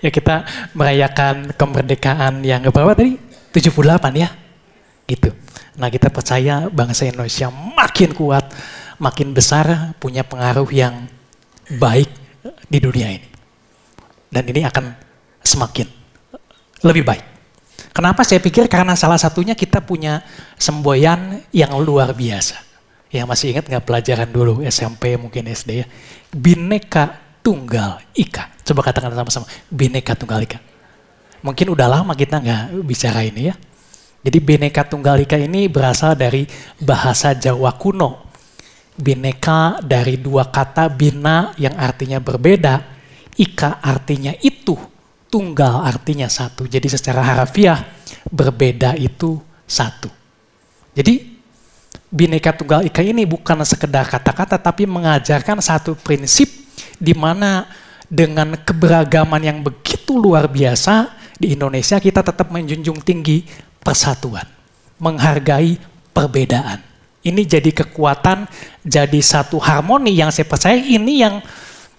Ya kita merayakan kemerdekaan yang berapa tadi? 78 ya. Gitu. Nah kita percaya bangsa Indonesia makin kuat, makin besar, punya pengaruh yang baik di dunia ini. Dan ini akan semakin lebih baik. Kenapa saya pikir? Karena salah satunya kita punya semboyan yang luar biasa. Yang masih ingat nggak pelajaran dulu SMP mungkin SD ya? Bhinneka Tunggal Ika. Coba katakan sama-sama, Bhinneka Tunggal Ika. Mungkin udah lama kita nggak bicara ini ya. Jadi Bhinneka Tunggal Ika ini berasal dari bahasa Jawa kuno. Bhinneka dari dua kata bina yang artinya berbeda, ika artinya itu, tunggal artinya satu. Jadi secara harafiah berbeda itu satu. Jadi Bhinneka Tunggal Ika ini bukan sekedar kata-kata tapi mengajarkan satu prinsip di mana dengan keberagaman yang begitu luar biasa di Indonesia kita tetap menjunjung tinggi persatuan, menghargai perbedaan. Ini jadi kekuatan, jadi satu harmoni yang saya percaya ini yang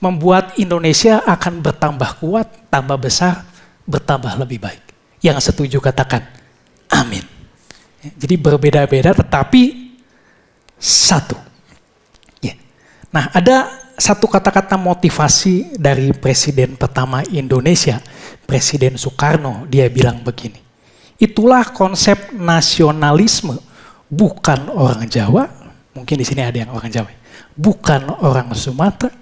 membuat Indonesia akan bertambah kuat, tambah besar, bertambah lebih baik. Yang setuju katakan, amin. Jadi berbeda-beda tetapi satu. Ya. Nah ada satu kata-kata motivasi dari Presiden pertama Indonesia, Presiden Soekarno, dia bilang begini. Itulah konsep nasionalisme, bukan orang Jawa, mungkin di sini ada yang orang Jawa, bukan orang Sumatera,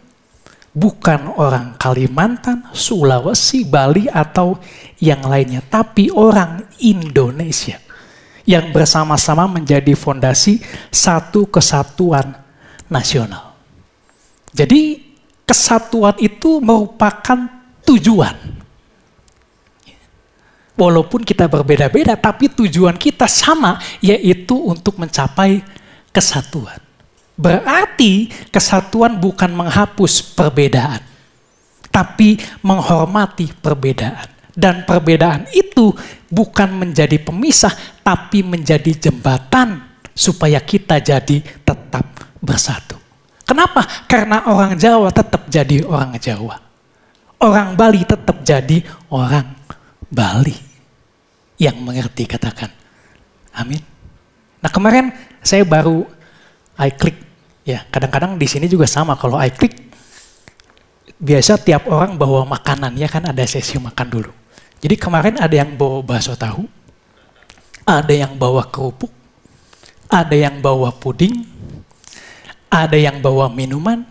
bukan orang Kalimantan, Sulawesi, Bali atau yang lainnya, tapi orang Indonesia yang bersama-sama menjadi fondasi satu kesatuan nasional. Jadi kesatuan itu merupakan tujuan. Walaupun kita berbeda-beda, tapi tujuan kita sama, yaitu untuk mencapai kesatuan. Berarti kesatuan bukan menghapus perbedaan, tapi menghormati perbedaan. Dan perbedaan itu bukan menjadi pemisah, tapi menjadi jembatan supaya kita jadi tetap bersatu. Kenapa? Karena orang Jawa tetap jadi orang Jawa. Orang Bali tetap jadi orang Bali. Yang mengerti katakan amin. Nah kemarin saya baru iClick ya, kadang-kadang di sini juga sama kalau iClick biasa tiap orang bawa makanan ya kan, ada sesi makan dulu. Jadi kemarin ada yang bawa bakso tahu, ada yang bawa kerupuk, ada yang bawa puding, ada yang bawa minuman,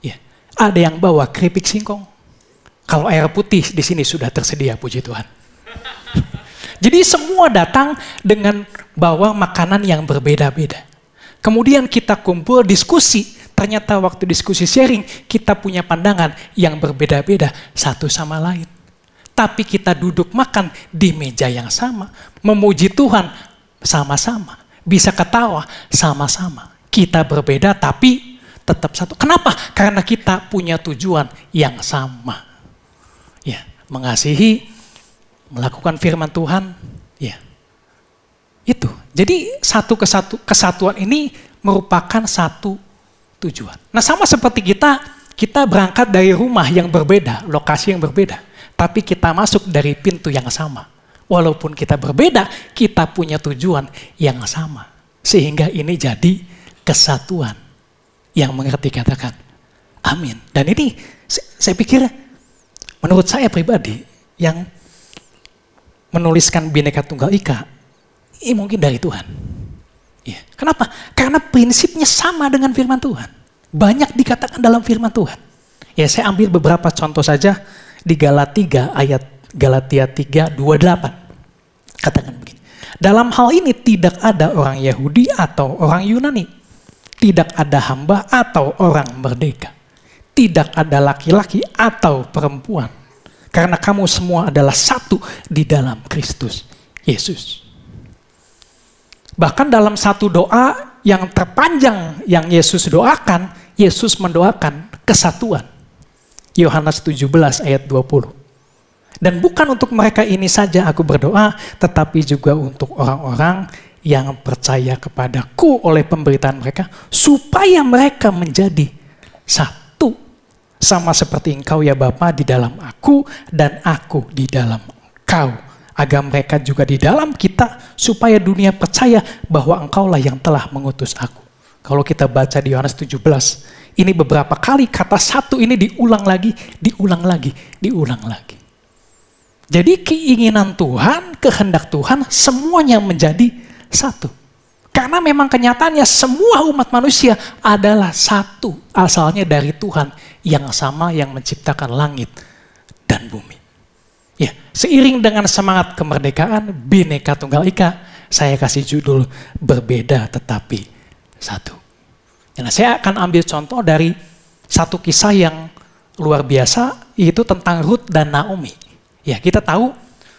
ya, ada yang bawa keripik singkong. Kalau air putih di sini sudah tersedia, puji Tuhan. Jadi semua datang dengan bawa makanan yang berbeda-beda. Kemudian kita kumpul diskusi. Ternyata waktu diskusi sharing, kita punya pandangan yang berbeda-beda satu sama lain. Tapi kita duduk makan di meja yang sama. Memuji Tuhan sama-sama. Bisa ketawa sama-sama. Kita berbeda tapi tetap satu. Kenapa? Karena kita punya tujuan yang sama. Ya, mengasihi, melakukan firman Tuhan, ya itu. Jadi satu kesatuan ini merupakan satu tujuan. Nah sama seperti kita berangkat dari rumah yang berbeda, lokasi yang berbeda, tapi kita masuk dari pintu yang sama. Walaupun kita berbeda, kita punya tujuan yang sama. Sehingga ini jadi kesatuan. Yang mengerti katakan amin. Dan ini saya pikir menurut saya pribadi yang menuliskan Bhinneka Tunggal Ika, ini mungkin dari Tuhan. Ya. Kenapa? Karena prinsipnya sama dengan firman Tuhan. Banyak dikatakan dalam firman Tuhan. Ya, saya ambil beberapa contoh saja di Galatia 3:28. Katakan begini. Dalam hal ini tidak ada orang Yahudi atau orang Yunani. Tidak ada hamba atau orang merdeka. Tidak ada laki-laki atau perempuan. Karena kamu semua adalah satu di dalam Kristus Yesus. Bahkan dalam satu doa yang terpanjang yang Yesus doakan, Yesus mendoakan kesatuan. Yohanes 17 ayat 20. Dan bukan untuk mereka ini saja aku berdoa, tetapi juga untuk orang-orang yang percaya kepadaku oleh pemberitaan mereka, supaya mereka menjadi satu Sama seperti engkau ya Bapa di dalam aku dan aku di dalam engkau. Agar mereka juga di dalam kita supaya dunia percaya bahwa engkaulah yang telah mengutus aku. Kalau kita baca di Yohanes 17, ini beberapa kali kata satu ini diulang lagi, diulang lagi, diulang lagi. Jadi keinginan Tuhan, kehendak Tuhan semuanya menjadi satu. Karena memang kenyataannya semua umat manusia adalah satu. Asalnya dari Tuhan yang sama yang menciptakan langit dan bumi. Ya, seiring dengan semangat kemerdekaan, Bhinneka Tunggal Ika, saya kasih judul berbeda tetapi satu. Nah, saya akan ambil contoh dari satu kisah yang luar biasa, yaitu tentang Ruth dan Naomi. Ya, kita tahu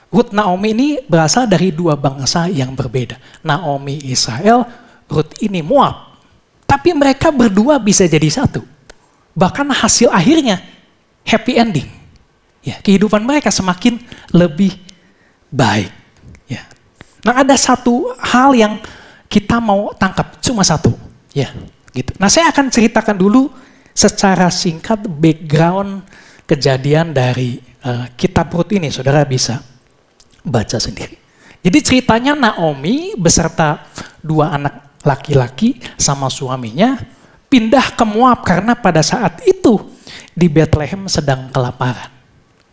Ruth Naomi ini berasal dari dua bangsa yang berbeda. Naomi Israel, Ruth ini Moab. Tapi mereka berdua bisa jadi satu. Bahkan hasil akhirnya happy ending. Ya, kehidupan mereka semakin lebih baik. Ya. Nah, ada satu hal yang kita mau tangkap, cuma satu. Ya, gitu. Nah, saya akan ceritakan dulu secara singkat background kejadian dari kitab Ruth ini. Saudara bisa baca sendiri. Jadi ceritanya Naomi beserta dua anak laki-laki sama suaminya pindah ke Moab karena pada saat itu di Bethlehem sedang kelaparan.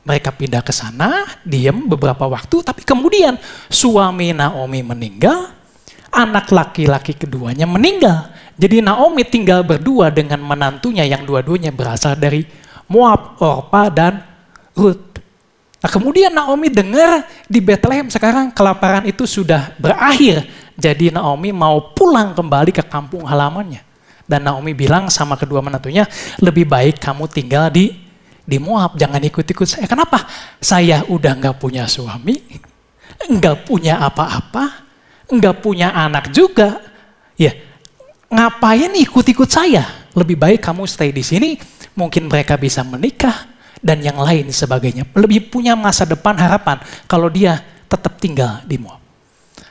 Mereka pindah ke sana, diam beberapa waktu, tapi kemudian suami Naomi meninggal, anak laki-laki keduanya meninggal. Jadi Naomi tinggal berdua dengan menantunya yang dua-duanya berasal dari Moab, Orpa dan Ruth. Nah, kemudian Naomi dengar di Bethlehem sekarang kelaparan itu sudah berakhir. Jadi Naomi mau pulang kembali ke kampung halamannya. Dan Naomi bilang sama kedua menantunya, lebih baik kamu tinggal di Moab, jangan ikut-ikut saya. Kenapa? Saya udah nggak punya suami, nggak punya apa-apa, nggak punya anak juga. Ya, ngapain ikut-ikut saya? Lebih baik kamu stay di sini, mungkin mereka bisa menikah, dan yang lain sebagainya. Lebih punya masa depan harapan kalau dia tetap tinggal di Moab.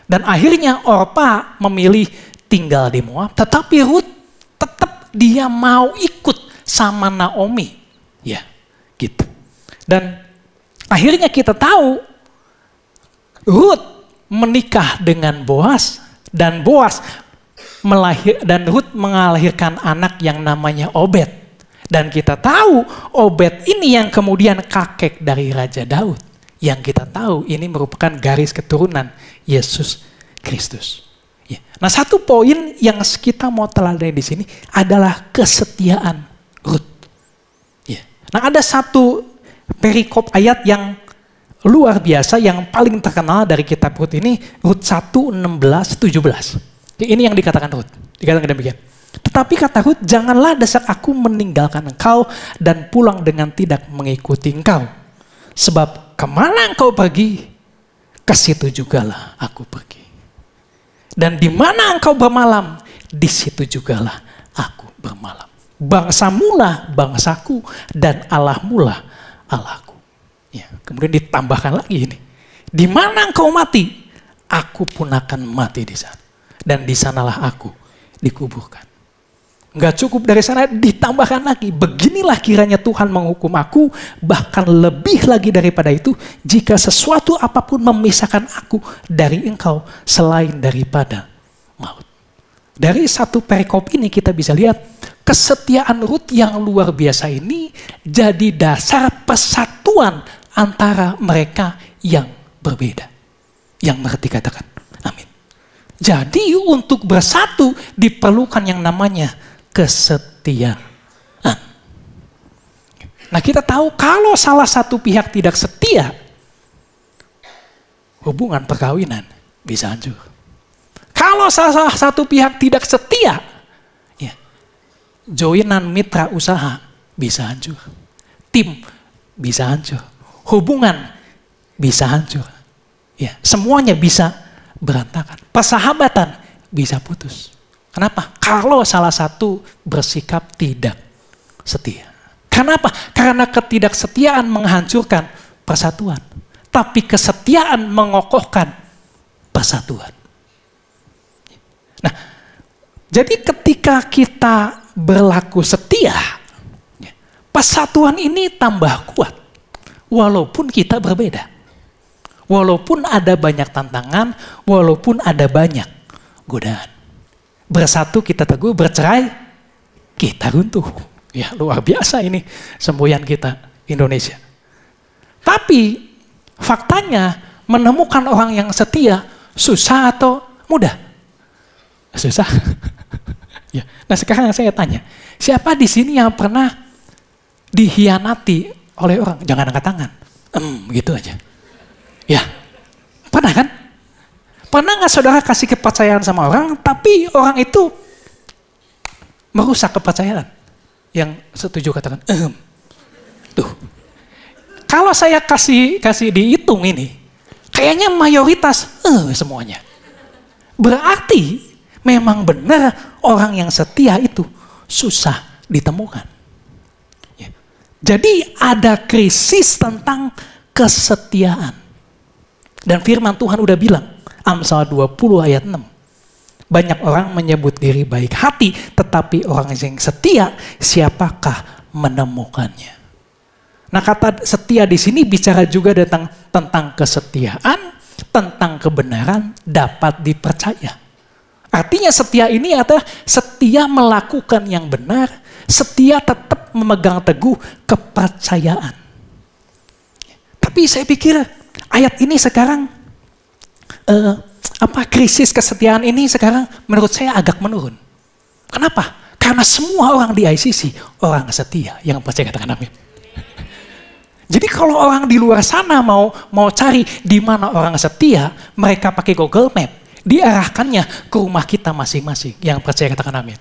Dan akhirnya Orpa memilih tinggal di Moab, tetapi Ruth tetap dia mau ikut sama Naomi. Ya. Gitu. Dan akhirnya kita tahu Ruth menikah dengan Boas dan Ruth melahirkan anak yang namanya Obed. Dan kita tahu Obed ini yang kemudian kakek dari Raja Daud. Yang kita tahu ini merupakan garis keturunan Yesus Kristus. Ya. Nah, satu poin yang kita mau teladani di sini adalah kesetiaan Ruth. Nah, ada satu perikop ayat yang luar biasa yang paling terkenal dari kitab Ruth ini, Ruth 1, 16, 17. Ini yang dikatakan Ruth. Dikatakan demikian. Tetapi kata Ruth, janganlah desak aku meninggalkan engkau dan pulang dengan tidak mengikuti engkau. Sebab kemana engkau pergi, ke situ jugalah aku pergi. Dan di mana engkau bermalam, di situ jugalah aku bermalam. Bangsamulah bangsaku dan Allahmulah Allahku. Ya, kemudian ditambahkan lagi ini. Di mana engkau mati, aku pun akan mati di sana. Dan di sanalah aku dikuburkan. Enggak cukup dari sana, ditambahkan lagi. Beginilah kiranya Tuhan menghukum aku, bahkan lebih lagi daripada itu, jika sesuatu apapun memisahkan aku dari engkau selain daripada maut. Dari satu perikop ini kita bisa lihat kesetiaan Ruth yang luar biasa ini jadi dasar persatuan antara mereka yang berbeda. Yang mengerti katakan amin. Jadi untuk bersatu diperlukan yang namanya kesetiaan. Nah, kita tahu kalau salah satu pihak tidak setia, hubungan perkawinan bisa hancur. Kalau salah satu pihak tidak setia, ya, joinan mitra usaha bisa hancur. Tim bisa hancur. Hubungan bisa hancur. Ya, semuanya bisa berantakan. Persahabatan bisa putus. Kenapa? Kalau salah satu bersikap tidak setia. Kenapa? Karena ketidaksetiaan menghancurkan persatuan. Tapi kesetiaan mengokohkan persatuan. Nah, jadi ketika kita berlaku setia, Persatuan ini tambah kuat, walaupun kita berbeda. Walaupun ada banyak tantangan, walaupun ada banyak godaan. Bersatu kita teguh, bercerai kita runtuh. Ya, luar biasa ini semboyan kita Indonesia. Tapi faktanya menemukan orang yang setia susah atau mudah? Susah. Ya. Nah, sekarang saya tanya, siapa di sini yang pernah dihianati oleh orang? Jangan angkat tangan. Gitu aja. Ya, pernah kan? Pernah nggak saudara kasih kepercayaan sama orang, tapi orang itu merusak kepercayaan? Yang setuju katakan, tuh. Kalau saya kasih dihitung ini, kayaknya mayoritas semuanya. Berarti memang benar orang yang setia itu susah ditemukan. Ya. Jadi ada krisis tentang kesetiaan. Dan firman Tuhan udah bilang, Amsal 20 ayat 6. Banyak orang menyebut diri baik hati, tetapi orang yang setia, siapakah menemukannya? Nah, kata setia di sini bicara juga tentang kesetiaan, tentang kebenaran dapat dipercaya. Artinya setia ini adalah setia melakukan yang benar, setia tetap memegang teguh kepercayaan. Tapi saya pikir ayat ini sekarang, krisis kesetiaan ini sekarang menurut saya agak menurun. Kenapa? Karena semua orang di ICC orang setia yang percaya, katakan amin. Jadi kalau orang di luar sana mau cari di mana orang setia, mereka pakai Google Map, diarahkannya ke rumah kita masing-masing yang percaya, katakan amin.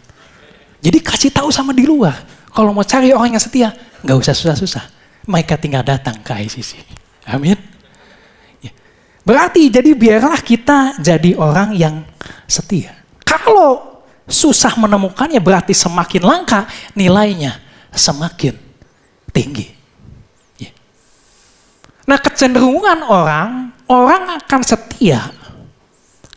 Jadi kasih tahu sama di luar, kalau mau cari orang yang setia, nggak usah susah-susah. Mereka tinggal datang ke ICC. Amin. Berarti jadi biarlah kita jadi orang yang setia. Kalau susah menemukannya berarti semakin langka, nilainya semakin tinggi. Ya. Nah, kecenderungan orang akan setia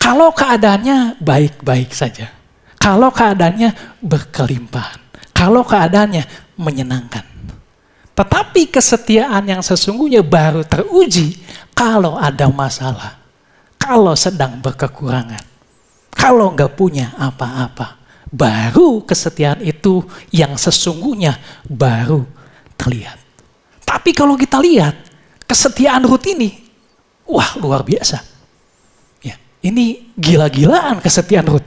kalau keadaannya baik-baik saja. Kalau keadaannya berkelimpahan. Kalau keadaannya menyenangkan. Tetapi kesetiaan yang sesungguhnya baru teruji kalau ada masalah, kalau sedang berkekurangan, kalau nggak punya apa-apa. Baru kesetiaan itu yang sesungguhnya baru terlihat. Tapi kalau kita lihat, kesetiaan Rut ini, wah luar biasa. Ya, ini gila-gilaan kesetiaan Rut.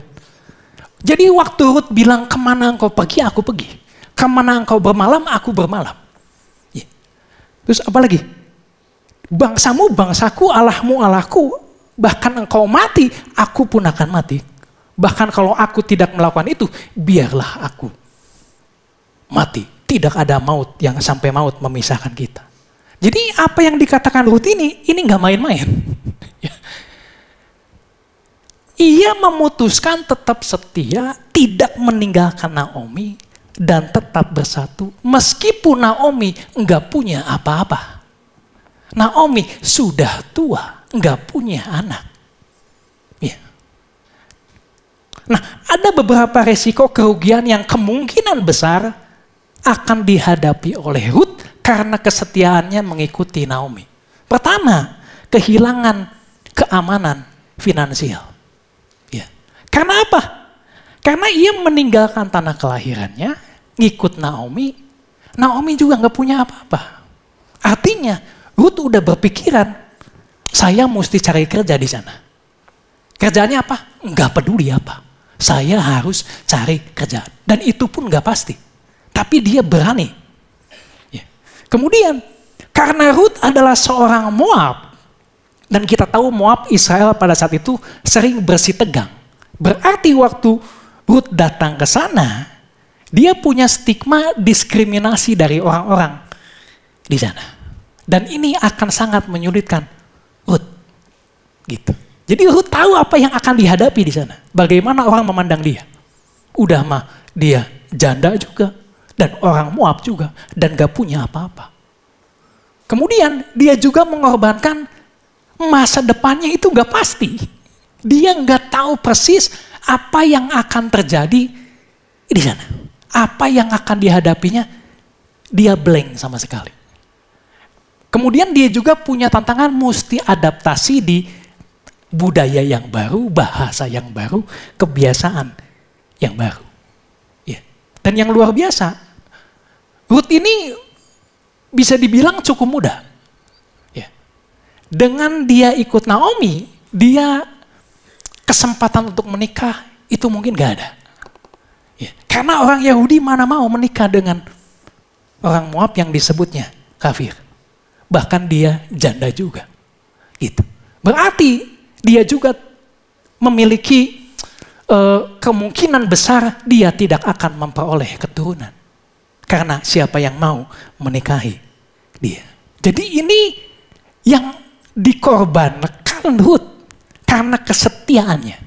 Jadi waktu Rut bilang, kemana engkau pergi, aku pergi. Kemana engkau bermalam, aku bermalam. Terus apa lagi? Bangsamu bangsaku, Allahmu Allahku, bahkan engkau mati, aku pun akan mati. Bahkan kalau aku tidak melakukan itu, biarlah aku mati. Tidak ada maut yang sampai maut memisahkan kita. Jadi apa yang dikatakan Rut ini nggak main-main. Ia memutuskan tetap setia, tidak meninggalkan Naomi, dan tetap bersatu meskipun Naomi enggak punya apa-apa. Naomi sudah tua, enggak punya anak. Ya. Nah, ada beberapa resiko kerugian yang kemungkinan besar akan dihadapi oleh Rut karena kesetiaannya mengikuti Naomi. Pertama, kehilangan keamanan finansial. Ya. Karena apa? Karena ia meninggalkan tanah kelahirannya, ngikut Naomi. Naomi juga nggak punya apa-apa. Artinya, Rut udah berpikiran, saya mesti cari kerja di sana. Kerjaannya apa? Nggak peduli apa. Saya harus cari kerjaan. Dan itu pun nggak pasti. Tapi dia berani. Ya. Kemudian, karena Rut adalah seorang Moab, dan kita tahu Moab Israel pada saat itu sering bersitegang. Berarti waktu Rut datang ke sana, dia punya stigma diskriminasi dari orang-orang di sana. Dan ini akan sangat menyulitkan Rut. Gitu. Jadi Rut tahu apa yang akan dihadapi di sana. Bagaimana orang memandang dia. Udah mah dia janda juga. Dan orang Moab juga. Dan gak punya apa-apa. Kemudian dia juga mengorbankan masa depannya itu gak pasti. Dia gak tahu persis apa yang akan terjadi di sana. Apa yang akan dihadapinya dia blank sama sekali. Kemudian dia juga punya tantangan mesti adaptasi di budaya yang baru, bahasa yang baru, kebiasaan yang baru. Ya. Dan yang luar biasa, Ruth ini bisa dibilang cukup muda. Ya. Dengan dia ikut Naomi, dia kesempatan untuk menikah itu mungkin gak ada. Ya. Karena orang Yahudi mana mau menikah dengan orang Moab yang disebutnya kafir. Bahkan dia janda juga. Gitu. Berarti dia juga memiliki kemungkinan besar dia tidak akan memperoleh keturunan. Karena siapa yang mau menikahi dia. Jadi ini yang dikorbankan Ruth karena kesetiaannya.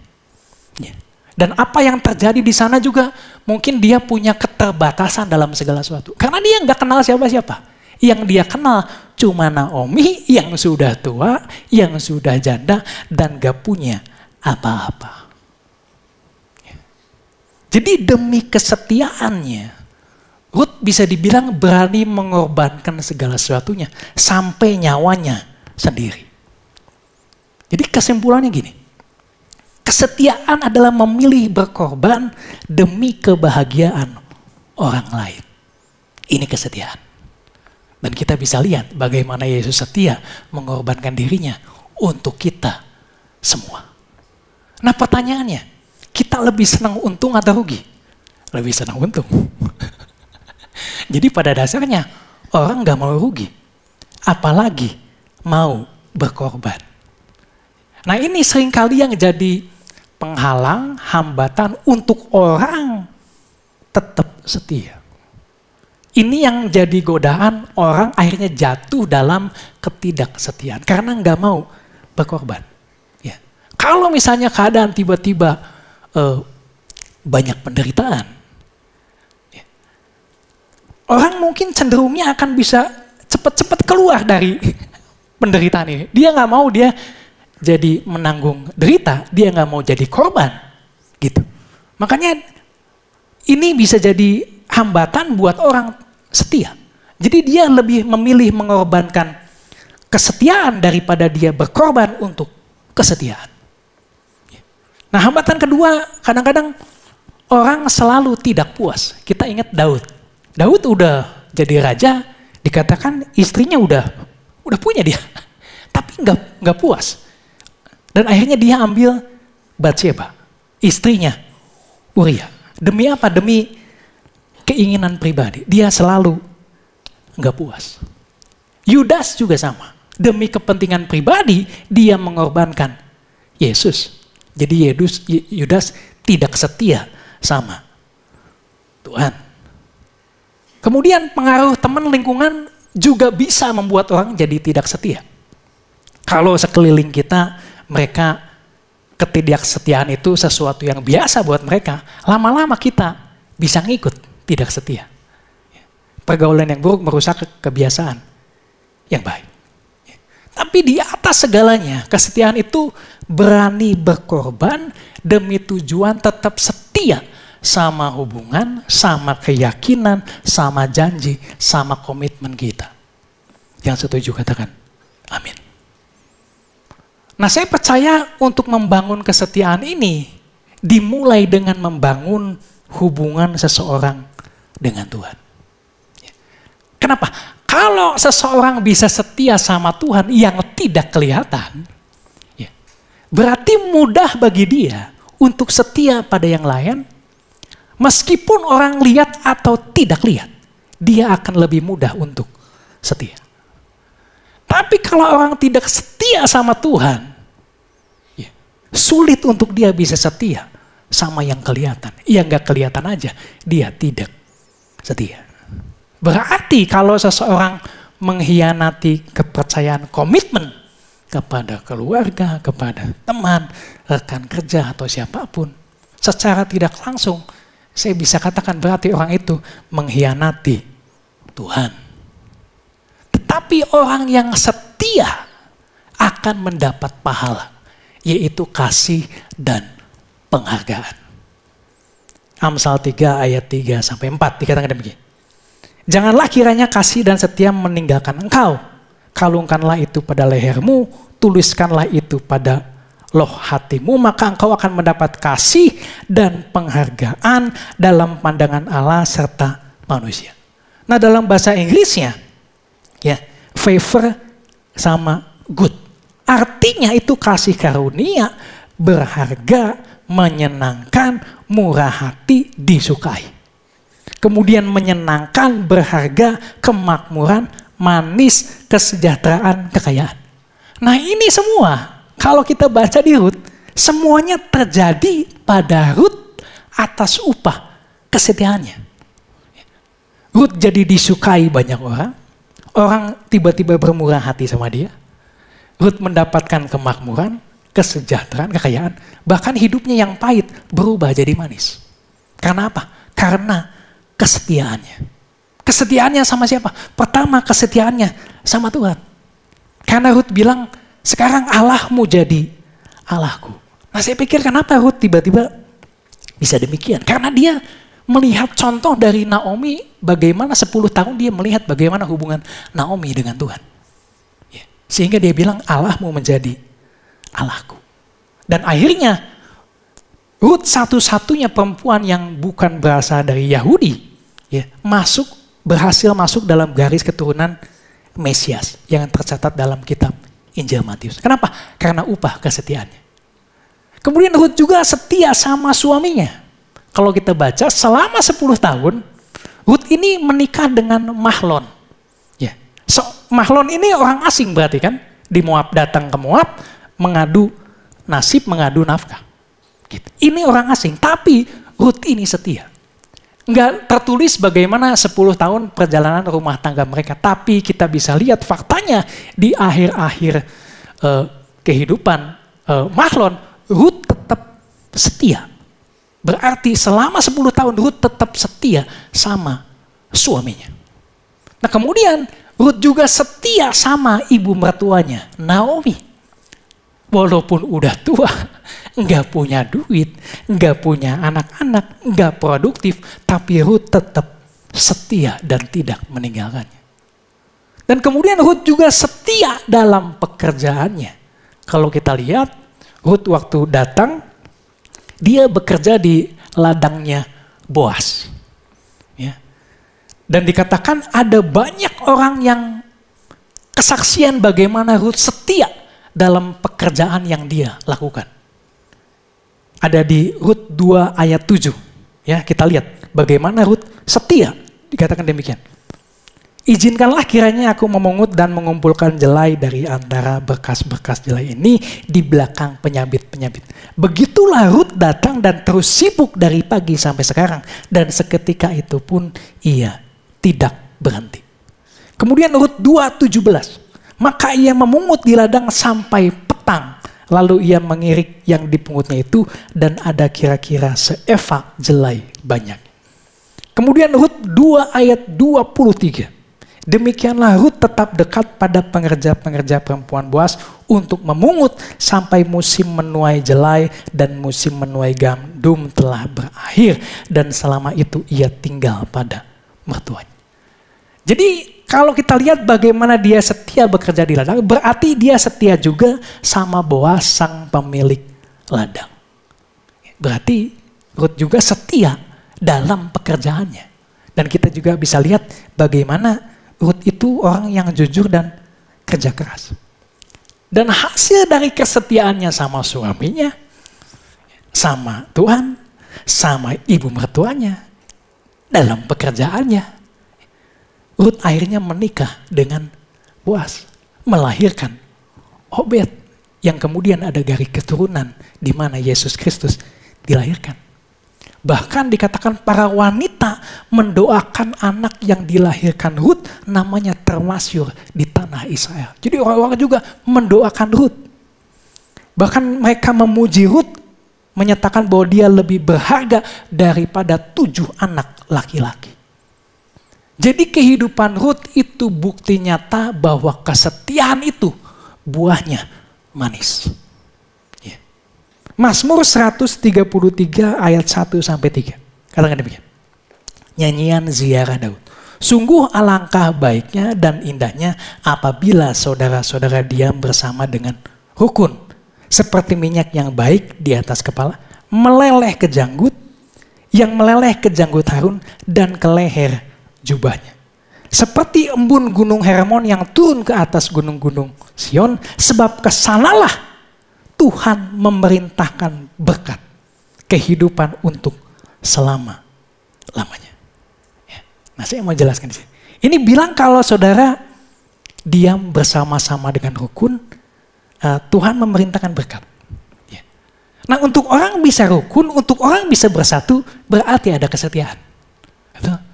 Ya. Dan apa yang terjadi di sana juga mungkin dia punya keterbatasan dalam segala sesuatu. Karena dia nggak kenal siapa-siapa. Yang dia kenal cuma Naomi yang sudah tua, yang sudah janda, dan gak punya apa-apa. Jadi demi kesetiaannya, Ruth bisa dibilang berani mengorbankan segala sesuatunya, sampai nyawanya sendiri. Jadi kesimpulannya gini, kesetiaan adalah memilih berkorban demi kebahagiaan orang lain. Ini kesetiaan. Dan kita bisa lihat bagaimana Yesus setia mengorbankan dirinya untuk kita semua. Nah pertanyaannya, kita lebih senang untung atau rugi? Lebih senang untung. Jadi pada dasarnya orang gak mau rugi. Apalagi mau berkorban. Nah ini seringkali yang jadi penghalang, hambatan untuk orang tetap setia. Ini yang jadi godaan orang akhirnya jatuh dalam ketidaksetiaan. Karena nggak mau berkorban. Ya. Kalau misalnya keadaan tiba-tiba banyak penderitaan. Ya. Orang mungkin cenderungnya akan bisa cepat-cepat keluar dari penderitaan ini. Dia nggak mau dia jadi menanggung derita. Dia nggak mau jadi korban. Gitu. Makanya ini bisa jadi hambatan buat orang setia. Jadi dia lebih memilih mengorbankan kesetiaan daripada dia berkorban untuk kesetiaan. Nah hambatan kedua, kadang-kadang orang selalu tidak puas. Kita ingat Daud. Daud udah jadi raja, dikatakan istrinya udah punya dia. Tapi nggak puas. Dan akhirnya dia ambil Batsheba, istrinya Uria. Demi apa? Demi keinginan pribadi. Dia selalu nggak puas. Yudas juga sama. Demi kepentingan pribadi, dia mengorbankan Yesus. Jadi Yudas tidak setia sama Tuhan. Kemudian pengaruh teman lingkungan juga bisa membuat orang jadi tidak setia. Kalau sekeliling kita, mereka ketidaksetiaan itu sesuatu yang biasa buat mereka. Lama-lama kita bisa ngikut. Tidak setia. Pergaulan yang buruk merusak kebiasaan yang baik. Tapi di atas segalanya, kesetiaan itu berani berkorban demi tujuan tetap setia sama hubungan, sama keyakinan, sama janji, sama komitmen kita. Yang setuju katakan, amin. Nah saya percaya untuk membangun kesetiaan ini dimulai dengan membangun hubungan seseorang dengan Tuhan. Kenapa? Kalau seseorang bisa setia sama Tuhan yang tidak kelihatan, berarti mudah bagi dia untuk setia pada yang lain, meskipun orang lihat atau tidak lihat, dia akan lebih mudah untuk setia. Tapi kalau orang tidak setia sama Tuhan, sulit untuk dia bisa setia sama yang kelihatan. Yang gak kelihatan aja, dia tidak setia. Berarti kalau seseorang mengkhianati kepercayaan komitmen kepada keluarga, kepada teman, rekan kerja atau siapapun, secara tidak langsung saya bisa katakan berarti orang itu mengkhianati Tuhan. Tetapi orang yang setia akan mendapat pahala, yaitu kasih dan penghargaan. Amsal 3 ayat 3-4 dikatakan demikian. Janganlah kiranya kasih dan setia meninggalkan engkau. Kalungkanlah itu pada lehermu, tuliskanlah itu pada loh hatimu, maka engkau akan mendapat kasih dan penghargaan dalam pandangan Allah serta manusia. Nah, dalam bahasa Inggrisnya, ya, favor sama good. Artinya itu kasih karunia, berharga, menyenangkan, murah hati, disukai. Kemudian menyenangkan, berharga, kemakmuran, manis, kesejahteraan, kekayaan. Nah, ini semua kalau kita baca di Rut, semuanya terjadi pada Rut atas upah kesetiaannya. Rut jadi disukai banyak orang. Orang tiba-tiba bermurah hati sama dia. Rut mendapatkan kemakmuran, kesejahteraan, kekayaan. Bahkan hidupnya yang pahit berubah jadi manis. Karena apa? Karena kesetiaannya. Kesetiaannya sama siapa? Pertama, kesetiaannya sama Tuhan. Karena Rut bilang, sekarang Allahmu jadi Allahku. Nah, saya pikir kenapa Rut tiba-tiba bisa demikian? Karena dia melihat contoh dari Naomi, bagaimana 10 tahun dia melihat bagaimana hubungan Naomi dengan Tuhan. Ya. Sehingga dia bilang, Allahmu menjadi Allahku. Dan akhirnya, Rut satu-satunya perempuan yang bukan berasal dari Yahudi, ya, berhasil masuk dalam garis keturunan Mesias yang tercatat dalam kitab Injil Matius. Kenapa? Karena upah kesetiaannya. Kemudian Rut juga setia sama suaminya. Kalau kita baca selama 10 tahun, Rut ini menikah dengan Mahlon. Ya. Mahlon ini orang asing berarti kan? Di Moab, datang ke Moab, mengadu nasib, mengadu nafkah. Gitu. Ini orang asing, tapi Rut ini setia. Enggak tertulis bagaimana 10 tahun perjalanan rumah tangga mereka. Tapi kita bisa lihat faktanya di akhir-akhir kehidupan Mahlon, Rut tetap setia. Berarti selama 10 tahun Rut tetap setia sama suaminya. Nah, kemudian Rut juga setia sama ibu mertuanya, Naomi. Walaupun udah tua, nggak punya duit, nggak punya anak-anak, nggak produktif, tapi Rut tetap setia dan tidak meninggalkannya. Dan kemudian Rut juga setia dalam pekerjaannya. Kalau kita lihat, Rut waktu datang, dia bekerja di ladangnya Boas. Ya. Dan dikatakan ada banyak orang yang kesaksian bagaimana Rut setia dalam pekerjaan yang dia lakukan. Ada di Rut 2 ayat 7. Ya, kita lihat bagaimana Rut setia. Dikatakan demikian. Izinkanlah kiranya aku memungut dan mengumpulkan jelai dari antara berkas-berkas jelai ini di belakang penyabit-penyabit. Begitulah Rut datang dan terus sibuk dari pagi sampai sekarang. Dan seketika itu pun ia tidak berhenti. Kemudian Rut 2:17. Maka ia memungut di ladang sampai petang. Lalu ia mengirik yang dipungutnya itu dan ada kira-kira seeva jelai banyak. Kemudian Rut 2 ayat 23. Demikianlah Rut tetap dekat pada pengerja-pengerja perempuan Boas untuk memungut sampai musim menuai jelai dan musim menuai gandum telah berakhir. Dan selama itu ia tinggal pada mertuanya. Jadi kalau kita lihat bagaimana dia setia bekerja di ladang, berarti dia setia juga sama Boas sang pemilik ladang. Berarti Rut juga setia dalam pekerjaannya. Dan kita juga bisa lihat bagaimana Rut itu orang yang jujur dan kerja keras. Dan hasil dari kesetiaannya sama suaminya, sama Tuhan, sama ibu mertuanya, dalam pekerjaannya, Rut akhirnya menikah dengan Boas, melahirkan Obed yang kemudian ada garis keturunan di mana Yesus Kristus dilahirkan. Bahkan dikatakan para wanita mendoakan anak yang dilahirkan Rut namanya termasyur di tanah Israel. Jadi orang-orang juga mendoakan Rut. Bahkan mereka memuji Rut, menyatakan bahwa dia lebih berharga daripada 7 anak laki-laki. Jadi kehidupan Rut itu bukti nyata bahwa kesetiaan itu buahnya manis. Ya. Mazmur 133 ayat 1-3. Katakan demikian. Nyanyian ziarah Daud. Sungguh alangkah baiknya dan indahnya apabila saudara-saudara diam bersama dengan rukun. Seperti minyak yang baik di atas kepala, meleleh ke janggut, yang meleleh ke janggut Harun dan ke leher jubahnya. Seperti embun gunung Hermon yang turun ke atas gunung-gunung Sion, sebab kesanalah Tuhan memerintahkan berkat kehidupan untuk selama-lamanya. Ya. Nah, saya mau jelaskan di sini. Ini bilang kalau saudara diam bersama-sama dengan rukun, Tuhan memerintahkan berkat. Ya. Nah, untuk orang bisa rukun, untuk orang bisa bersatu, berarti ada kesetiaan.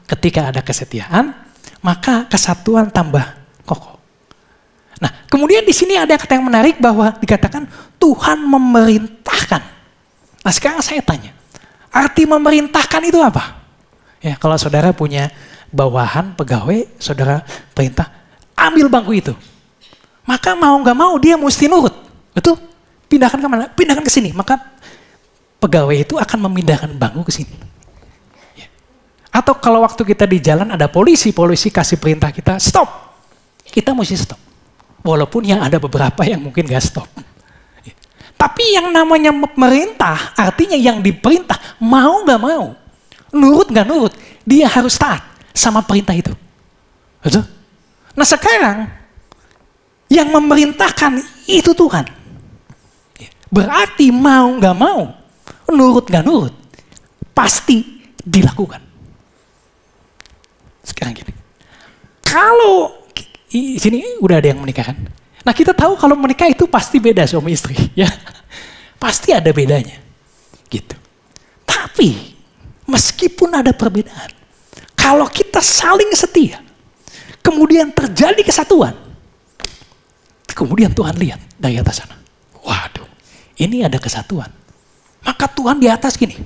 Ketika ada kesetiaan, maka kesatuan tambah kokoh. Nah, kemudian di sini ada kata yang menarik bahwa dikatakan Tuhan memerintahkan. Nah, sekarang saya tanya, arti memerintahkan itu apa? Ya, kalau saudara punya bawahan pegawai, saudara perintah, ambil bangku itu. Maka mau nggak mau dia mesti nurut, betul? Pindahkan ke mana? Pindahkan ke sini. Maka pegawai itu akan memindahkan bangku ke sini. Atau kalau waktu kita di jalan ada polisi kasih perintah kita, stop. Kita mesti stop. Walaupun yang ada beberapa yang mungkin gak stop. Tapi yang namanya merintah, artinya yang diperintah, mau gak mau, nurut gak nurut, dia harus taat sama perintah itu. Betul? Nah sekarang, yang memerintahkan itu Tuhan. Berarti mau gak mau, nurut gak nurut, pasti dilakukan. Sekarang gini, kalau di sini udah ada yang menikah kan? Nah kita tahu kalau menikah itu pasti beda suami istri, ya pasti ada bedanya, gitu. Tapi meskipun ada perbedaan, kalau kita saling setia, kemudian terjadi kesatuan, kemudian Tuhan lihat dari atas sana, waduh, ini ada kesatuan, maka Tuhan di atas gini,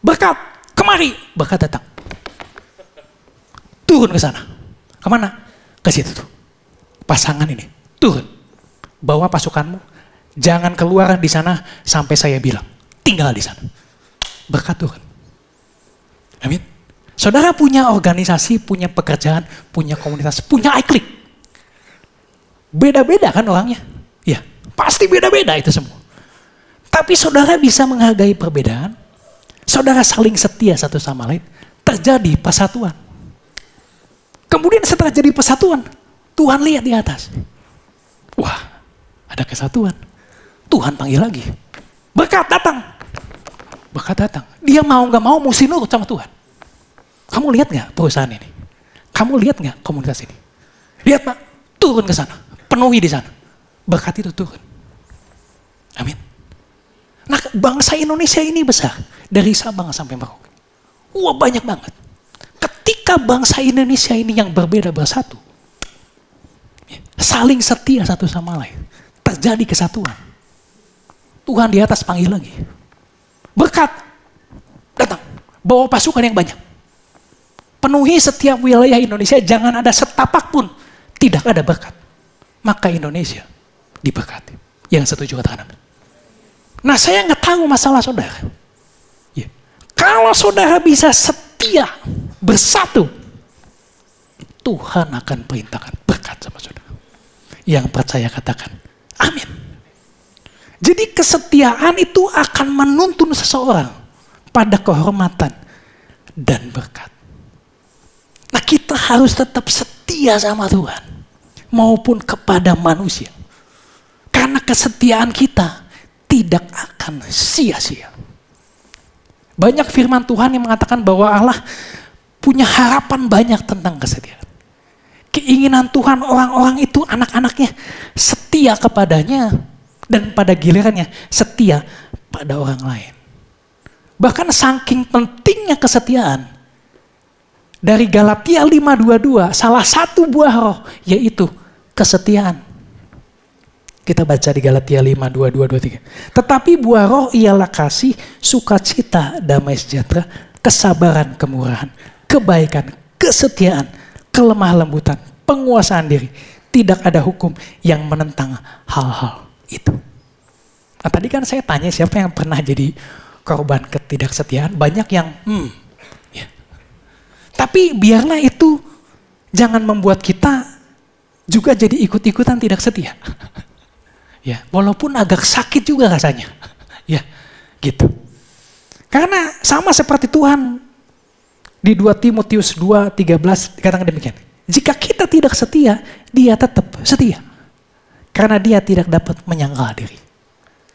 berkat kemari, berkat datang. Turun ke sana. Kemana? Ke situ tuh. Pasangan ini. Turun. Bawa pasukanmu. Jangan keluar di sana sampai saya bilang. Tinggal di sana. Berkat Tuhan. Amin. Saudara punya organisasi, punya pekerjaan, punya komunitas, punya iClick. Beda-beda kan orangnya? Ya, pasti beda-beda itu semua. Tapi saudara bisa menghargai perbedaan. Saudara saling setia satu sama lain. Terjadi persatuan. Kemudian setelah jadi persatuan, Tuhan lihat di atas. Wah, ada kesatuan. Tuhan panggil lagi. Berkat datang. Berkat datang. Dia mau gak mau mesti nurut sama Tuhan. Kamu lihat gak perusahaan ini? Kamu lihat gak komunitas ini? Lihat Pak, turun ke sana. Penuhi di sana. Berkat itu turun. Amin. Nah bangsa Indonesia ini besar. Dari Sabang sampai Merauke. Wah banyak banget. Ketika bangsa Indonesia ini yang berbeda bersatu, saling setia satu sama lain, terjadi kesatuan. Tuhan di atas panggil lagi. Berkat, datang, bawa pasukan yang banyak. Penuhi setiap wilayah Indonesia, jangan ada setapak pun tidak ada berkat. Maka Indonesia diberkati. Yang setuju katakan amin. Nah saya nggak tahu masalah saudara. Ya. Kalau saudara bisa setia, bersatu, Tuhan akan perintahkan berkat sama saudara. Yang percaya katakan amin. Jadi kesetiaan itu akan menuntun seseorang pada kehormatan dan berkat. Nah kita harus tetap setia sama Tuhan maupun kepada manusia. Karena kesetiaan kita tidak akan sia-sia. Banyak firman Tuhan yang mengatakan bahwa Allah punya harapan banyak tentang kesetiaan. Keinginan Tuhan orang-orang itu anak-anaknya setia kepadanya dan pada gilirannya setia pada orang lain. Bahkan saking pentingnya kesetiaan, dari Galatia 5:22 salah satu buah roh yaitu kesetiaan. Kita baca di Galatia 5:22-23. Tetapi buah roh ialah kasih, sukacita, damai sejahtera, kesabaran, kemurahan, kebaikan, kesetiaan, kelemah lembutan, penguasaan diri. Tidak ada hukum yang menentang hal-hal itu. Nah tadi kan saya tanya siapa yang pernah jadi korban ketidaksetiaan. Banyak yang ya. Tapi biarlah itu jangan membuat kita juga jadi ikut-ikutan tidak setia. Ya, walaupun agak sakit juga rasanya. Ya, gitu. Karena sama seperti Tuhan di 2 Timotius 2:13 dikatakan demikian. Jika kita tidak setia, dia tetap setia. Karena dia tidak dapat menyangkal diri.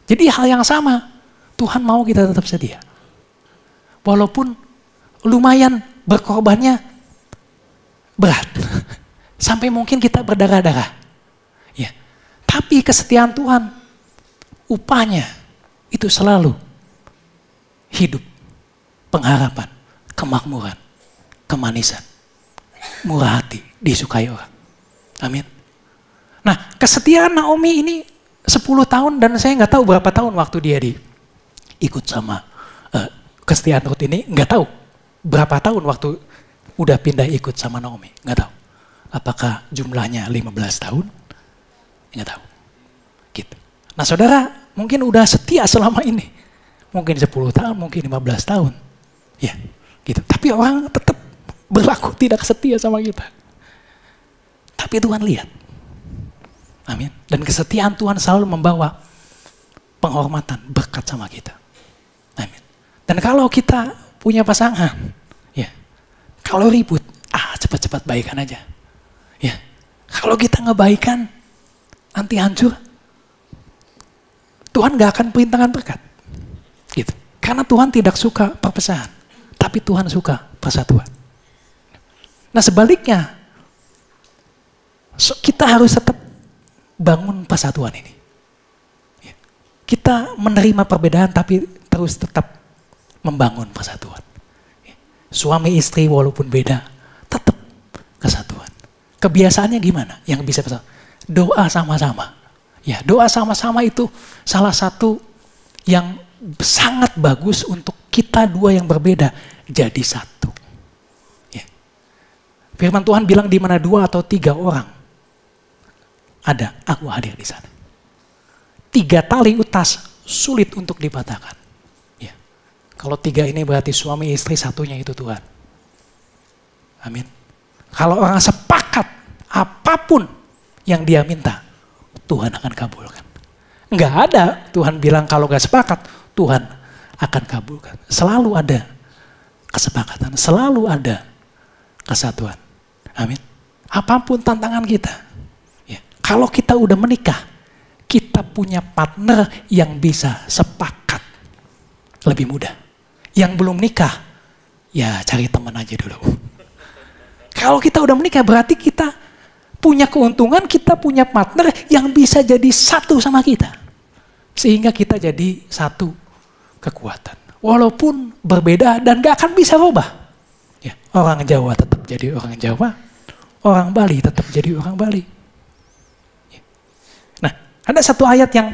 Jadi hal yang sama, Tuhan mau kita tetap setia. Walaupun lumayan berkorbannya berat. Sampai mungkin kita berdarah-darah. Ya. Tapi kesetiaan Tuhan, upahnya itu selalu hidup, pengharapan, kemakmuran, kemanisan, murah hati, disukai orang. Amin. Nah, kesetiaan Naomi ini 10 tahun dan saya nggak tahu berapa tahun waktu dia ikut sama kesetiaan Ruth ini, nggak tahu berapa tahun waktu udah pindah ikut sama Naomi, nggak tahu. Apakah jumlahnya 15 tahun? Nggak tahu. Gitu. Nah saudara mungkin udah setia selama ini. Mungkin 10 tahun, mungkin 15 tahun. Ya, gitu. Tapi orang tetap berlaku tidak setia sama kita. Tapi Tuhan lihat. Amin. Dan kesetiaan Tuhan selalu membawa penghormatan, berkat sama kita. Amin. Dan kalau kita punya pasangan, ya, kalau ribut, cepat-cepat baikan aja. Ya, kalau kita ngebaikan, nanti hancur, Tuhan gak akan perintahkan berkat. Gitu. Karena Tuhan tidak suka perpecahan, tapi Tuhan suka persatuan. Nah sebaliknya, kita harus tetap bangun persatuan ini. Ya. Kita menerima perbedaan tapi terus tetap membangun persatuan. Ya. Suami istri walaupun beda, tetap kesatuan. Kebiasaannya gimana? Yang bisa bersama? Doa sama-sama. Ya, doa sama-sama itu salah satu yang sangat bagus untuk kita dua yang berbeda jadi satu. Ya. Firman Tuhan bilang di mana 2 atau 3 orang ada, aku hadir di sana. 3 tali utas sulit untuk dipatahkan. Ya. Kalau 3 ini berarti suami istri, satunya itu Tuhan. Amin. Kalau orang sepakat apapun yang dia minta, Tuhan akan kabulkan. Enggak ada Tuhan bilang kalau gak sepakat, Tuhan akan kabulkan. Selalu ada kesepakatan, selalu ada kesatuan. Amin. Apapun tantangan kita. Ya. Kalau kita udah menikah, kita punya partner yang bisa sepakat. Lebih mudah. Yang belum nikah, ya cari teman aja dulu. Kalau kita udah menikah berarti kita punya keuntungan, kita punya partner yang bisa jadi satu sama kita. Sehingga kita jadi satu kekuatan. Walaupun berbeda dan gak akan bisa rubah. Ya, orang Jawa tetap jadi orang Jawa, orang Bali tetap jadi orang Bali. Ya. Nah, ada satu ayat yang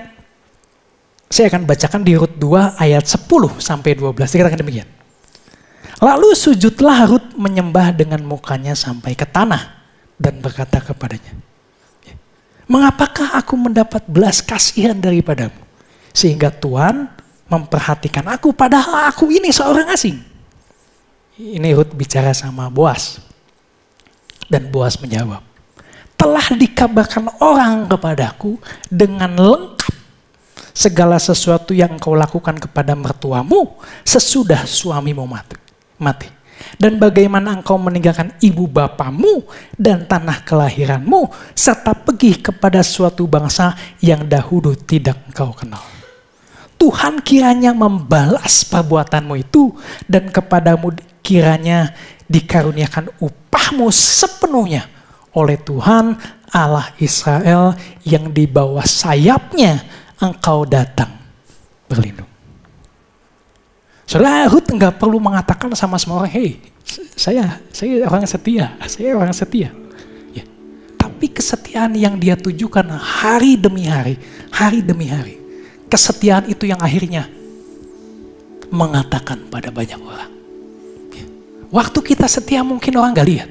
saya akan bacakan di Rut 2 ayat 10 sampai 12. Dikatakan demikian. Lalu sujudlah Rut menyembah dengan mukanya sampai ke tanah dan berkata kepadanya, mengapakah aku mendapat belas kasihan daripadamu sehingga Tuhan memperhatikan aku padahal aku ini seorang asing. Ini Rut bicara sama Boas dan Boas menjawab, telah dikabarkan orang kepadaku dengan lengkap segala sesuatu yang engkau lakukan kepada mertuamu sesudah suamimu mati. Dan bagaimana engkau meninggalkan ibu bapamu dan tanah kelahiranmu serta pergi kepada suatu bangsa yang dahulu tidak engkau kenal. Tuhan kiranya membalas perbuatanmu itu dan kepadamu kiranya dikaruniakan upahmu sepenuhnya oleh Tuhan Allah Israel yang di bawah sayapnya engkau datang berlindung. Saudara, Rut enggak perlu mengatakan sama semua orang, hey, saya orang setia, saya orang setia. Ya. Tapi kesetiaan yang dia tujukan hari demi hari demi hari. Kesetiaan itu yang akhirnya mengatakan pada banyak orang. Ya. Waktu kita setia mungkin orang gak lihat.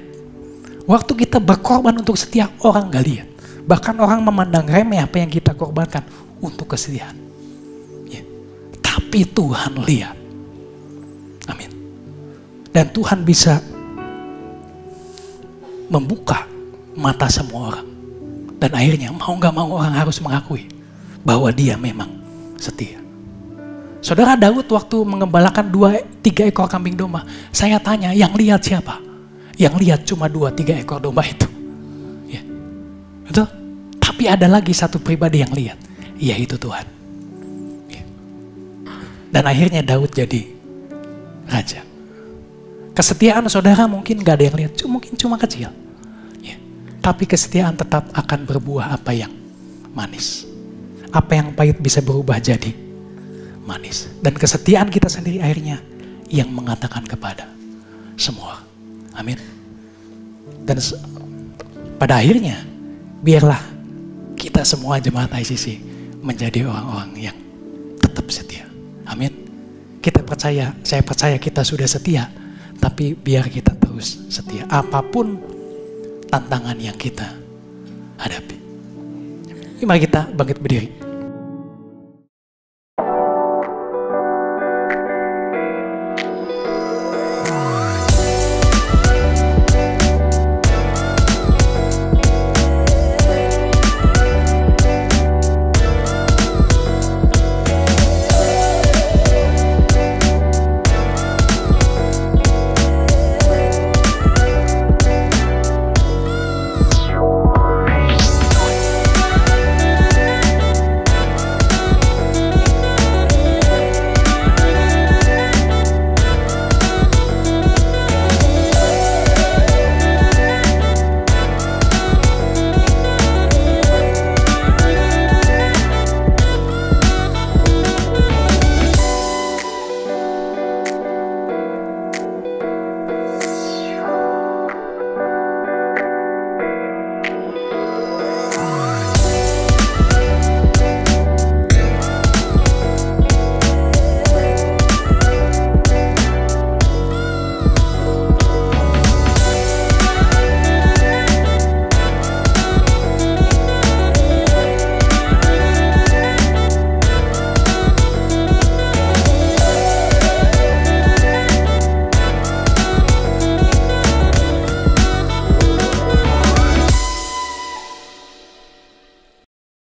Waktu kita berkorban untuk setia orang gak lihat. Bahkan orang memandang remeh apa yang kita korbankan untuk kesetiaan. Ya. Tapi Tuhan lihat. Amin. Dan Tuhan bisa membuka mata semua orang. Dan akhirnya mau gak mau orang harus mengakui bahwa dia memang setia. Saudara, Daud waktu mengembalakan 2-3 ekor kambing domba, saya tanya, yang lihat siapa? Yang lihat cuma 2-3 ekor domba itu. Ya. Betul? Tapi ada lagi satu pribadi yang lihat, yaitu Tuhan. Ya. Dan akhirnya Daud jadi raja. Kesetiaan saudara mungkin gak ada yang lihat, mungkin cuma kecil. Ya. Tapi kesetiaan tetap akan berbuah apa yang manis. Apa yang pahit bisa berubah jadi manis. Dan kesetiaan kita sendiri akhirnya yang mengatakan kepada semua. Amin. Dan pada akhirnya biarlah kita semua jemaat ICC menjadi orang-orang yang tetap setia. Amin. Kita percaya, saya percaya kita sudah setia, tapi biar kita terus setia apapun tantangan yang kita hadapi. Mari kita bangkit berdiri.